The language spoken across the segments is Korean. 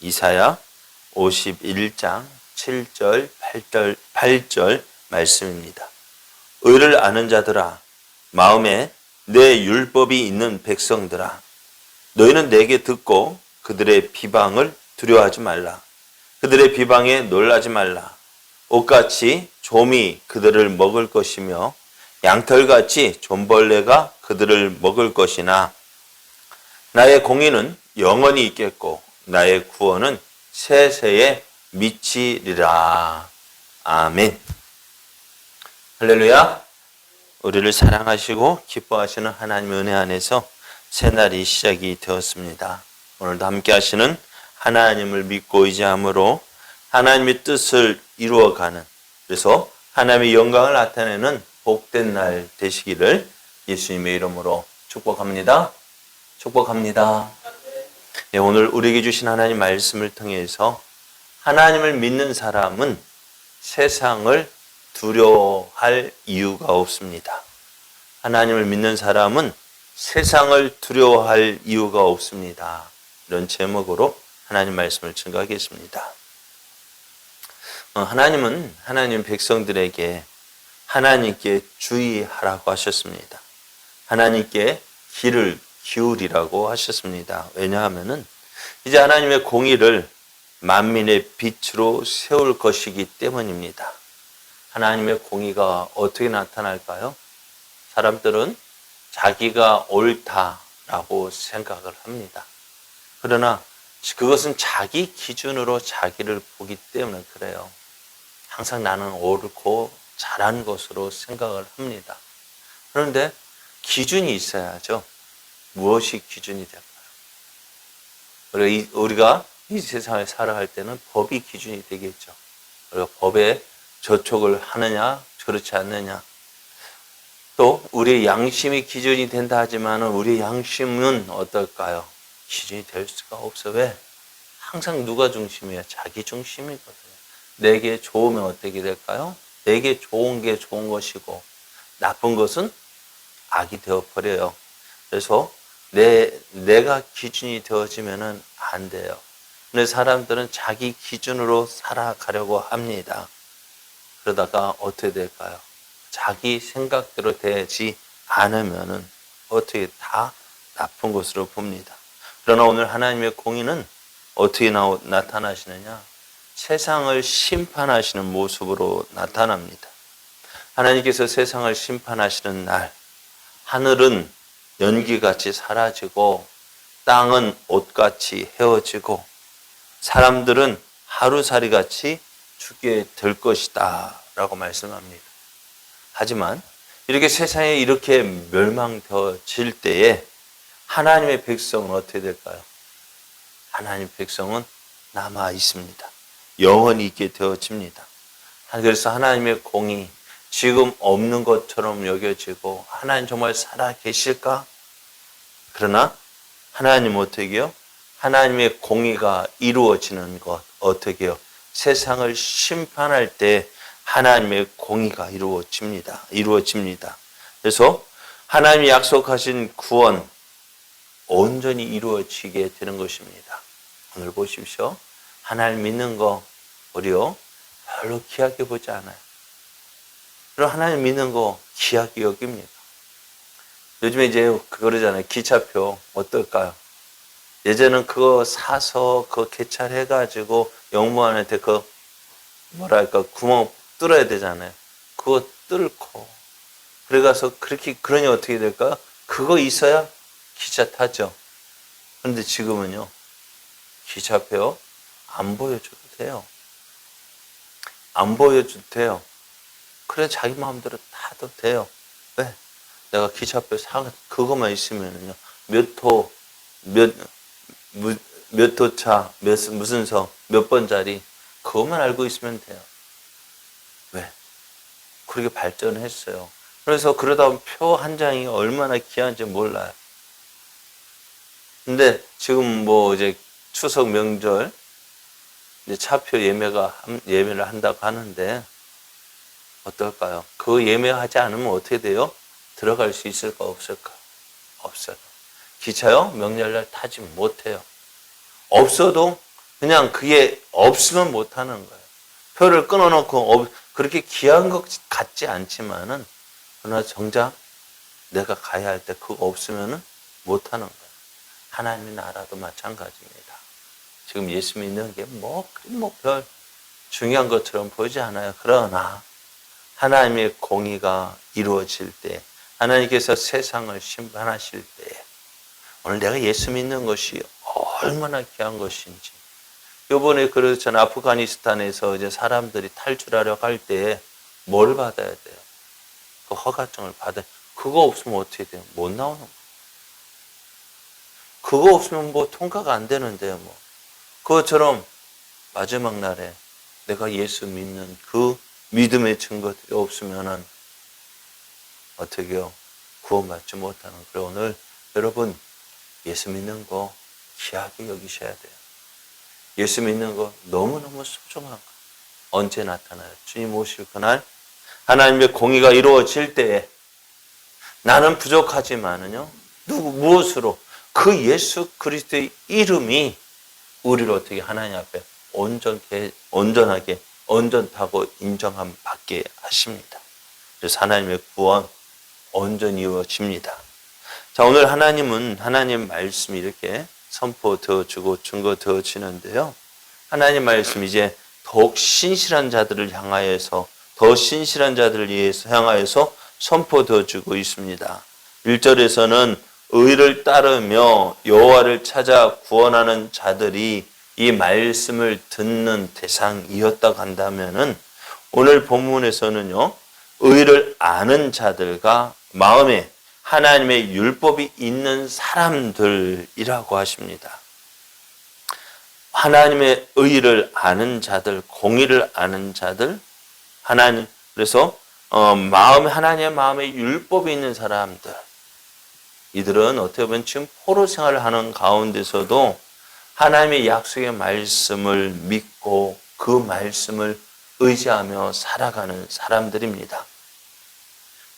이사야 51장 7절, 8절 말씀입니다. 의를 아는 자들아, 마음에 내 율법이 있는 백성들아, 너희는 내게 듣고 그들의 비방을 두려워하지 말라. 그들의 비방에 놀라지 말라. 옷같이 좀이 그들을 먹을 것이며 양털같이 좀벌레가 그들을 먹을 것이나 나의 공의는 영원히 있겠고 나의 구원은 세세에 미치리라. 아멘. 할렐루야. 우리를 사랑하시고 기뻐하시는 하나님의 은혜 안에서 새날이 시작이 되었습니다. 오늘도 함께 하시는 하나님을 믿고 의지함으로 하나님의 뜻을 이루어가는, 그래서 하나님의 영광을 나타내는 복된 날 되시기를 예수님의 이름으로 축복합니다. 축복합니다. 네, 오늘 우리에게 주신 하나님 말씀을 통해서 하나님을 믿는 사람은 세상을 두려워할 이유가 없습니다. 하나님을 믿는 사람은 세상을 두려워할 이유가 없습니다. 이런 제목으로 하나님 말씀을 증거하겠습니다. 하나님은 하나님 백성들에게 하나님께 주의하라고 하셨습니다. 하나님께 귀를 기울이라고 하셨습니다. 왜냐하면은 이제 하나님의 공의를 만민의 빛으로 세울 것이기 때문입니다. 하나님의 공의가 어떻게 나타날까요? 사람들은 자기가 옳다라고 생각을 합니다. 그러나 그것은 자기 기준으로 자기를 보기 때문에 그래요. 항상 나는 옳고 잘한 것으로 생각을 합니다. 그런데 기준이 있어야죠. 무엇이 기준이 될까요? 우리가 이 세상에 살아갈 때는 법이 기준이 되겠죠. 우리가 법에 저촉을 하느냐, 그렇지 않느냐. 또 우리의 양심이 기준이 된다 하지만 우리의 양심은 어떨까요? 기준이 될 수가 없어. 왜? 항상 누가 중심이에요? 자기 중심이거든요. 내게 좋으면 어떻게 될까요? 내게 좋은 게 좋은 것이고 나쁜 것은 악이 되어버려요. 그래서 내가 기준이 되어지면 안 돼요. 근데 사람들은 자기 기준으로 살아가려고 합니다. 그러다가 어떻게 될까요? 자기 생각대로 되지 않으면 어떻게 다 나쁜 것으로 봅니다. 그러나 오늘 하나님의 공의는 어떻게 나타나시느냐? 세상을 심판하시는 모습으로 나타납니다. 하나님께서 세상을 심판하시는 날, 하늘은 연기같이 사라지고 땅은 옷같이 헤어지고 사람들은 하루살이같이 죽게 될 것이다 라고 말씀합니다. 하지만 이렇게 세상에 이렇게 멸망되어질 때에 하나님의 백성은 어떻게 될까요? 하나님의 백성은 남아 있습니다. 영원히 있게 되어집니다. 그래서 하나님의 공의, 지금 없는 것처럼 여겨지고 하나님 정말 살아 계실까? 그러나 하나님 어떻게 해요? 하나님의 공의가 이루어지는 것 어떻게 해요? 세상을 심판할 때 하나님의 공의가 이루어집니다. 그래서 하나님이 약속하신 구원 온전히 이루어지게 되는 것입니다. 오늘 보십시오. 하나님 믿는 거 우리요 별로 귀하게 보지 않아요. 그리고 하나님 믿는 거 귀하게 여깁니다. 요즘에 이제 그러잖아요. 기차표 어떨까요? 예전에는 그거 사서 그거 개찰해가지고 영무원한테 구멍 뚫어야 되잖아요. 그거 뚫고 그래가서 그러니 어떻게 될까요? 그거 있어야 기차 타죠. 그런데 지금은요, 기차표 안 보여줘도 돼요. 안 보여줘도 돼요. 그래 자기 마음대로 타도 돼요. 왜? 내가 기차표 그것만 있으면요, 몇 호차, 무슨 석, 몇 번짜리, 그것만 알고 있으면 돼요. 왜? 그렇게 발전했어요. 그래서 그러다 보면 표 한 장이 얼마나 귀한지 몰라요. 근데 지금 이제 추석 명절, 이제 차표 예매를 한다고 하는데, 어떨까요? 그 예매하지 않으면 어떻게 돼요? 들어갈 수 있을까, 없을까? 없어요. 기차요? 명절날 타지 못해요. 없어도 그냥 그게 없으면 못하는 거예요. 표를 끊어놓고 그렇게 귀한 것 같지 않지만은 그러나 정작 내가 가야 할 때 그거 없으면은 못하는 거예요. 하나님의 나라도 마찬가지입니다. 지금 예수 믿는 게 별 중요한 것처럼 보이지 않아요. 그러나 하나님의 공의가 이루어질 때, 하나님께서 세상을 심판하실 때, 오늘 내가 예수 믿는 것이 얼마나 귀한 것인지. 요번에 그렇잖아요. 아프가니스탄에서 이제 사람들이 탈출하려고 할 때 뭘 받아야 돼요? 그 허가증을 받아야 돼요. 그거 없으면 어떻게 돼요? 못 나오는 거예요. 그거 없으면 통과가 안 되는데요, 그것처럼 마지막 날에 내가 예수 믿는 그 믿음의 증거들이 없으면은 어떻게 해요? 구원받지 못하는. 그래, 오늘 여러분 예수 믿는 거 귀하게 여기셔야 돼요. 예수 믿는 거 너무너무 소중한 거. 언제 나타나요? 주님 오실 그날 하나님의 공의가 이루어질 때에 나는 부족하지만은요, 무엇으로? 그 예수 그리스도의 이름이 우리를 어떻게 하나님 앞에 온전하게, 온전하고 인정함 받게 하십니다. 그래서 하나님의 구원 온전히 이루어집니다. 자, 오늘 하나님은 하나님 말씀이 이렇게 선포되어지고 증거되어지는데요. 하나님 말씀이 이제 더욱 신실한 자들을 향하여서, 더 신실한 자들을 위해서 향하여서 선포되어지고 있습니다. 1절에서는 의를 따르며 여호와를 찾아 구원하는 자들이 이 말씀을 듣는 대상이었다고 한다면은, 오늘 본문에서는요, 의를 아는 자들과 마음에 하나님의 율법이 있는 사람들이라고 하십니다. 하나님의 의를 아는 자들, 공의를 아는 자들, 그래서 하나님의 마음에 율법이 있는 사람들, 이들은 어떻게 보면 지금 포로 생활을 하는 가운데서도 하나님의 약속의 말씀을 믿고 그 말씀을 의지하며 살아가는 사람들입니다.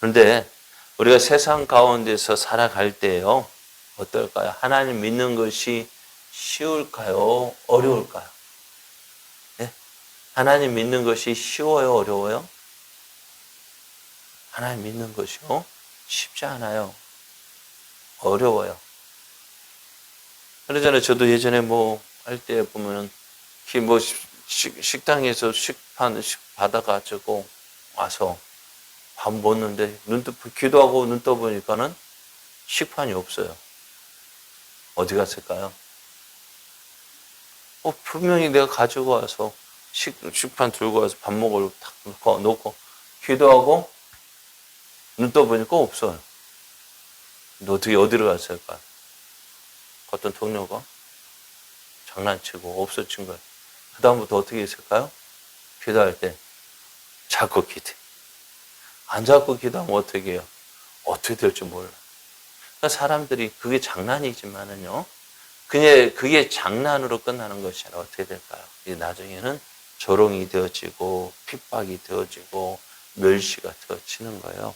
그런데 우리가 세상 가운데서 살아갈 때요, 어떨까요? 하나님 믿는 것이 쉬울까요? 어려울까요? 네? 하나님 믿는 것이 쉬워요? 어려워요? 하나님 믿는 것이요? 쉽지 않아요. 어려워요. 그러잖아요. 저도 예전에 할 때 보면은, 식당에서 식판 받아가지고 와서 밥 먹는데 기도하고 눈 떠보니까는 식판이 없어요. 어디 갔을까요? 분명히 내가 가지고 와서 식판 들고 와서 밥 먹으려고 탁 놓고 기도하고 눈 떠보니까 없어요. 근데 어디로 갔을까? 어떤 동료가 장난치고 없어진 거예요. 그다음부터 어떻게 했을까요? 기도할 때 자꾸 기대. 안 잡고 기도하면 어떻게 해요? 어떻게 될지 몰라. 그러니까 사람들이 그게 장난이지만은요, 그게 장난으로 끝나는 것이 아니라 어떻게 될까요? 나중에는 조롱이 되어지고 핍박이 되어지고 멸시가 되어지는 거예요.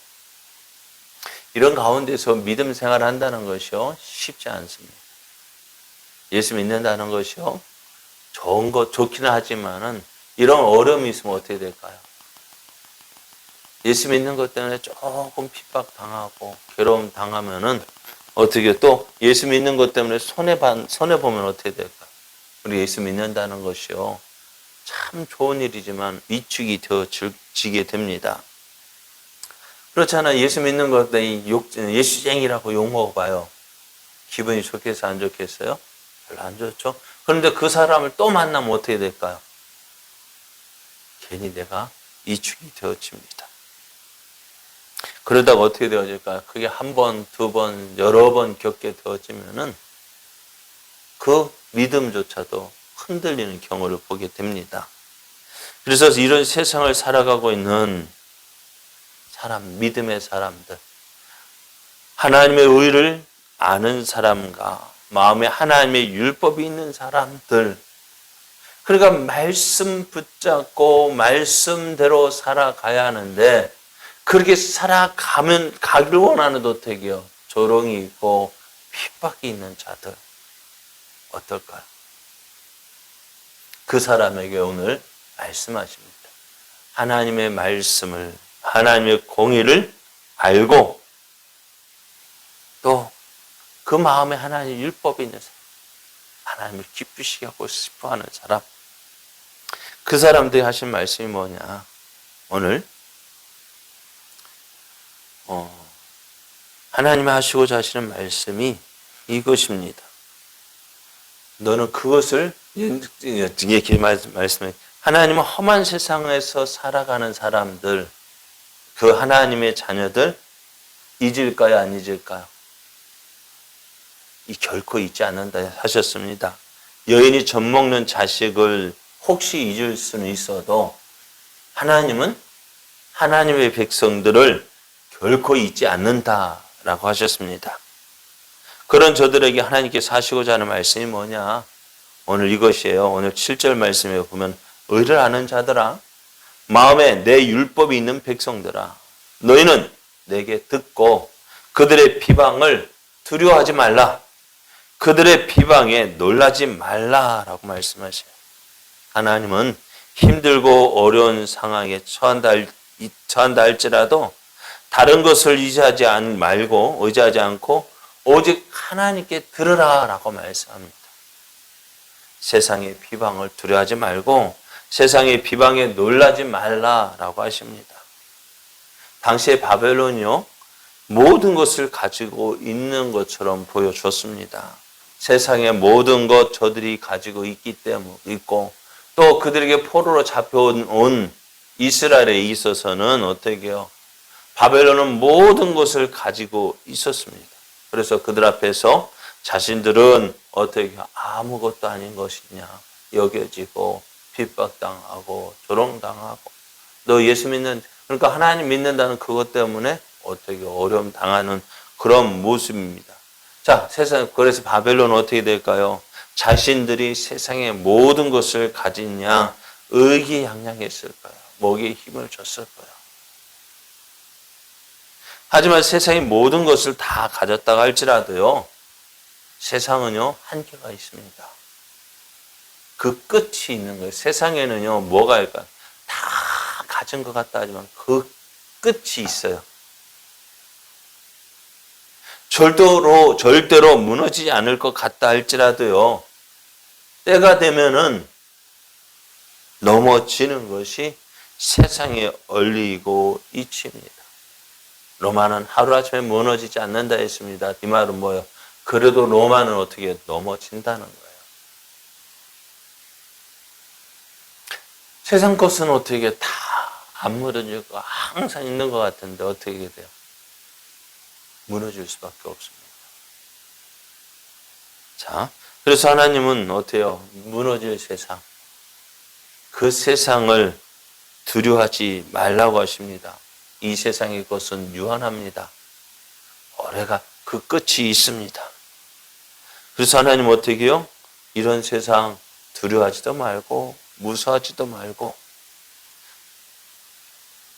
이런 가운데서 믿음 생활을 한다는 것이요, 쉽지 않습니다. 예수 믿는다는 것이요, 좋기는 하지만은 이런 어려움이 있으면 어떻게 될까요? 예수 믿는 것 때문에 조금 핍박 당하고 괴로움 당하면은 어떻게 또 예수 믿는 것 때문에 손해보면 어떻게 될까요? 우리 예수 믿는다는 것이요, 참 좋은 일이지만 위축이 되어지게 됩니다. 그렇잖아요. 예수 믿는 것 때문에 예수쟁이라고 욕먹어봐요. 기분이 좋겠어요? 안 좋겠어요? 별로 안 좋죠? 그런데 그 사람을 또 만나면 어떻게 될까요? 괜히 내가 위축이 되어집니다. 그러다가 어떻게 되어질까요? 그게 한 번, 두 번, 여러 번 겪게 되어지면은 그 믿음조차도 흔들리는 경우를 보게 됩니다. 그래서 이런 세상을 살아가고 있는 믿음의 사람들, 하나님의 의를 아는 사람과 마음에 하나님의 율법이 있는 사람들, 그러니까 말씀 붙잡고 말씀대로 살아가야 하는데, 그렇게 가기를 원하는 도택이요, 조롱이 있고 핍박이 있는 자들 어떨까요? 그 사람에게 오늘 말씀하십니다. 하나님의 말씀을, 하나님의 공의를 알고 또 그 마음에 하나님의 율법이 있는 사람, 하나님을 기쁘시게 하고 싶어하는 사람, 그 사람들이 하신 말씀이 뭐냐? 오늘 하나님이 하시고자 하시는 말씀이 이것입니다. 너는 그것을 이렇게 말씀해. 하나님은 험한 세상에서 살아가는 사람들, 그 하나님의 자녀들 잊을까요? 안 잊을까요? 이 결코 잊지 않는다 하셨습니다. 여인이 젖 먹는 자식을 혹시 잊을 수는 있어도 하나님은 하나님의 백성들을 결코 잊지 않는다라고 하셨습니다. 그런 저들에게 하나님께서 하시고자 하는 말씀이 뭐냐? 오늘 이것이에요. 오늘 7절 말씀에 보면 의를 아는 자들아, 마음에 내 율법이 있는 백성들아, 너희는 내게 듣고 그들의 비방을 두려워하지 말라. 그들의 비방에 놀라지 말라라고 말씀하셔요. 하나님은 힘들고 어려운 상황에 처한다 할지라도 다른 것을 의지하지 않고 오직 하나님께 들으라라고 말씀합니다. 세상의 비방을 두려워하지 말고 세상의 비방에 놀라지 말라라고 하십니다. 당시에 바벨론이요, 모든 것을 가지고 있는 것처럼 보여줬습니다. 세상의 모든 것 저들이 가지고 있고 또 그들에게 포로로 잡혀온 이스라엘에 있어서는 어떻게 해요? 바벨론은 모든 것을 가지고 있었습니다. 그래서 그들 앞에서 자신들은 어떻게 아무것도 아닌 것이냐 여겨지고 핍박당하고 조롱당하고 너 예수 믿는, 그러니까 하나님 믿는다는 그것 때문에 어떻게 어려움 당하는 그런 모습입니다. 자, 그래서 바벨론은 어떻게 될까요? 자신들이 세상의 모든 것을 가진 양 의기양양했을 거예요. 목에 힘을 줬을 거예요. 하지만 세상의 모든 것을 다 가졌다고 할지라도요, 세상은요, 한계가 있습니다. 그 끝이 있는 거예요. 세상에는요, 뭐가 있을까요? 다 가진 것 같다 하지만 그 끝이 있어요. 절대로 무너지지 않을 것 같다 할지라도요, 때가 되면은 넘어지는 것이 세상에 얼리고 잊힙니다. 로마는 하루아침에 무너지지 않는다 했습니다. 이 말은 뭐예요? 그래도 로마는 어떻게 넘어진다는 거예요. 세상 것은 어떻게 다 안 무너지고 항상 있는 것 같은데 어떻게 돼요? 무너질 수밖에 없습니다. 자, 그래서 하나님은 어때요? 무너질 세상, 그 세상을 두려워하지 말라고 하십니다. 이 세상의 것은 유한합니다. 올해가 그 끝이 있습니다. 그래서 하나님 어떻게 해요? 이런 세상 두려워하지도 말고 무서워하지도 말고,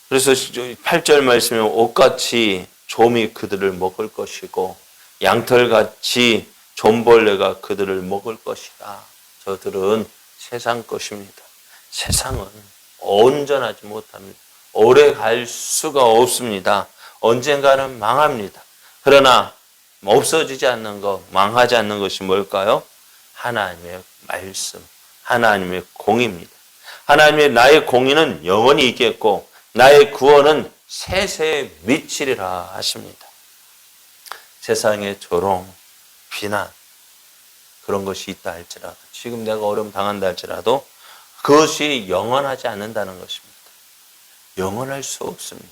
그래서 8절 말씀에 옷같이 좀이 그들을 먹을 것이고 양털같이 좀벌레가 그들을 먹을 것이다. 저들은 세상 것입니다. 세상은 온전하지 못합니다. 오래 갈 수가 없습니다. 언젠가는 망합니다. 그러나 없어지지 않는 것, 망하지 않는 것이 뭘까요? 하나님의 말씀, 하나님의 공의입니다. 하나님의 나의 공의는 영원히 있겠고 나의 구원은 세세에 미치리라 하십니다. 세상의 조롱, 비난, 그런 것이 있다 할지라도, 지금 내가 어려움 당한다 할지라도 그것이 영원하지 않는다는 것입니다. 영원할 수 없습니다.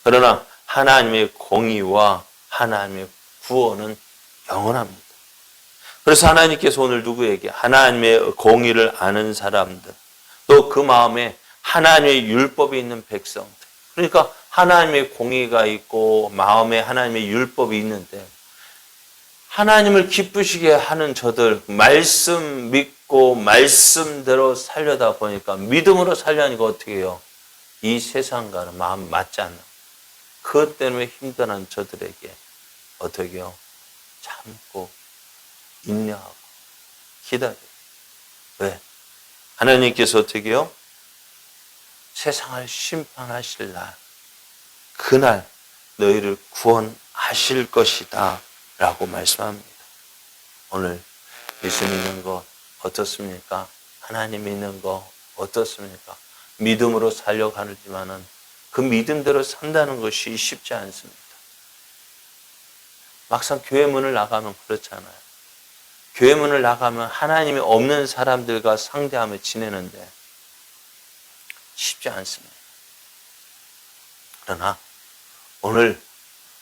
그러나 하나님의 공의와 하나님의 구원은 영원합니다. 그래서 하나님께서 오늘 누구에게? 하나님의 공의를 아는 사람들, 또 그 마음에 하나님의 율법이 있는 백성들, 그러니까 하나님의 공의가 있고 마음에 하나님의 율법이 있는데 하나님을 기쁘시게 하는 저들, 말씀 믿고 말씀대로 살려다 보니까, 믿음으로 살려니까 어떻게 해요? 이 세상과는 마음 맞지 않는, 그것 때문에 힘들어하는 저들에게 어떻게 해요? 참고 인내하고 기다려요. 왜? 하나님께서 어떻게 해요? 세상을 심판하실 날, 그날 너희를 구원하실 것이다 라고 말씀합니다. 오늘 예수 믿는 것 어떻습니까? 하나님 믿는 거 어떻습니까? 믿음으로 살려가지만은 그 믿음대로 산다는 것이 쉽지 않습니다. 막상 교회 문을 나가면 그렇잖아요. 교회 문을 나가면 하나님이 없는 사람들과 상대하며 지내는데 쉽지 않습니다. 그러나 오늘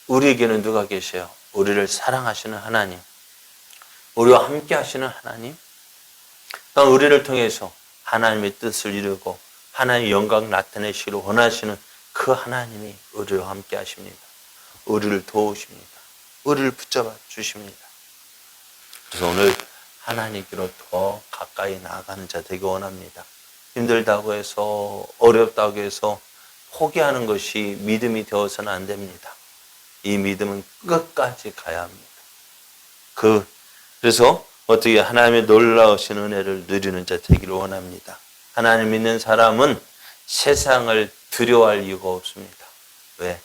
우리에게는 누가 계세요? 우리를 사랑하시는 하나님, 우리와 함께 하시는 하나님, 우리를 통해서 하나님의 뜻을 이루고 하나님의 영광 나타내시기를 원하시는 그 하나님이 우리와 함께 하십니다. 우리를 도우십니다. 우리를 붙잡아 주십니다. 그래서 오늘 하나님께로 더 가까이 나아가는 자 되기 원합니다. 힘들다고 해서 어렵다고 해서 포기하는 것이 믿음이 되어서는 안 됩니다. 이 믿음은 끝까지 가야 합니다. 그래서 어떻게 하나님의 놀라우신 은혜를 누리는 자 되기를 원합니다. 하나님 믿는 사람은 세상을 두려워할 이유가 없습니다. 왜?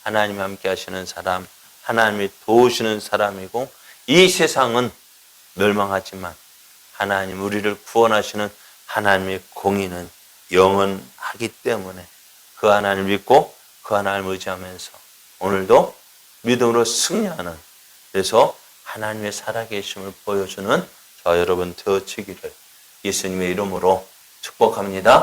하나님 함께 하시는 사람, 하나님이 도우시는 사람이고 이 세상은 멸망하지만 하나님 우리를 구원하시는 하나님의 공의는 영원하기 때문에 그 하나님을 믿고 그 하나님을 의지하면서 오늘도 믿음으로 승리하는, 그래서 하나님의 살아계심을 보여주는 저 여러분 되어지기를 예수님의 이름으로 축복합니다.